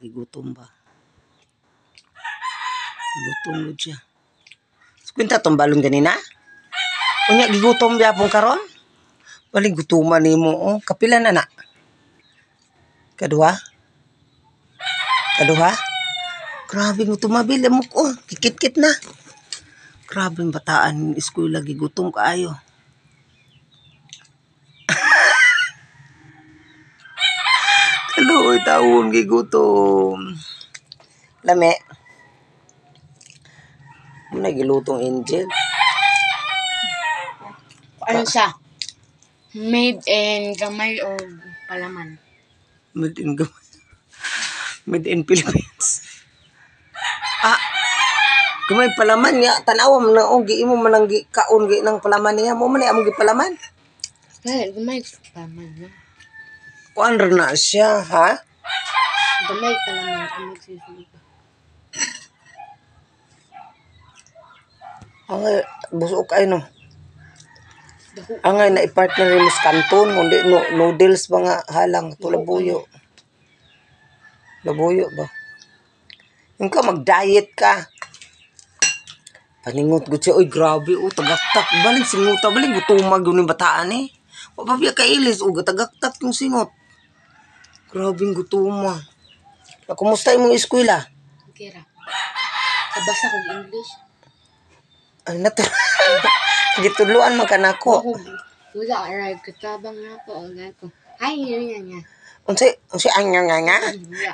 Gigutom ba? Gutom mo siya. Kwenta tong balon ganina? Unya gigutom biya pong karon? Balik gutuman nimo. Oh, kapila na na? Kadua? Kadua? Grabe mo tumabil mo ko. Kikit-kit na. Grabe bataan school lagi gutom kaayo. Kaluoy taon gigutom. Lame. Muna gilutong angel. Ano siya? Made in gamay o palaman? Made in gamay. Made in Philippines. Ah, gamay palaman ya. Tanawa mo na og giimo man ang kaon gi nang palaman niya. Mo man among gipalaman. Gamay palaman na. Kuan ra na siya, ha? Gamay palaman ang magsisulog. Ang busok kay no. Angay na i-partner mo sa kanton, kundi noodles ba nga halang to labuyo. Labuyo ba? Yung ka mag-diet ka. Paningot gud siya, oy grabe o tagaktak balik singuta balik gutumag yung bataan eh. Wa pa biya kailis o tagaktak yung singot. Grabe gutuma. Kumusta imong eskwela? Okay ra. Kabasa kog English. Ay nato. Gituluan man kanako. Wala aray katabang na ko ang ko. Hi, yun nga. Unsi anyo nga.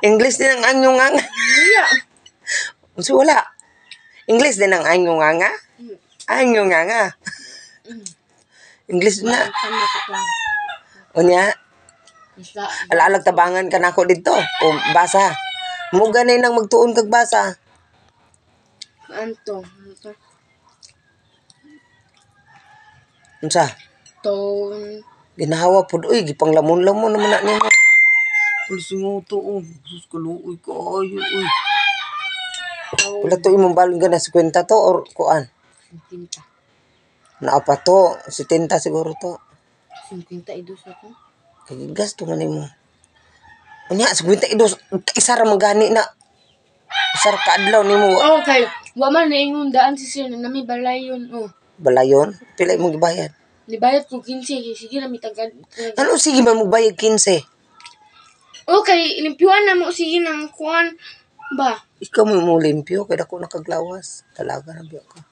English din ang anyo nga. Yeah. Unsi wala. English din ang anyo nga. Anyo nga. English na. Unya. Alaalag tabangan ka nako dito. O basa. Mo ganay nang magtuon kag basa. Anto. Unsa? Tone. Ginahawa pud uy gipanglamon-lamon naman na nimo. Pulsinguto oh. Sus kaluoy ka ayo uy. Wala to imong balon gana 50 to or kuan? 50. Naa pa to, 70 siguro to. 52 ako. Kay gasto man nimo. Unya 52 isa ra magani na. Isa ra ka adlaw nimo. Okay. Wa man naingon daan si sir na may balayon oh. Balayon, pila imong gibayad? Libayad ko 15, sige na mitagad. Ano sige man magbayad 15? Okay, limpyuan na mo sige nang kuan ba? Ikaw mo limpyo kay dako nakaglawas. Talaga na biya ka.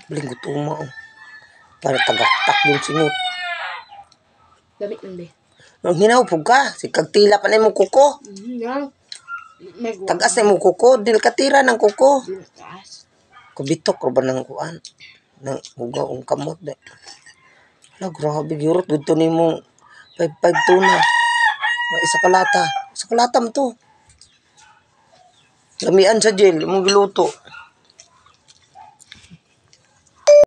Biling gutuma oh. Para tagaktak yung singot. Gamit man be. Nang hinaw pug ka, si kagtila pa na imong kuko. Yan. Tagas na imong kuko, dil katira ng kuko. Taas. Kubitok ko ba ng kuan? Nang hugaw ang kamot de. Hala, grabe gyurot dito nimo 5-5 tuna. Na isa kalata. Isa kalata mo to. Lamian sa jail, imong giluto.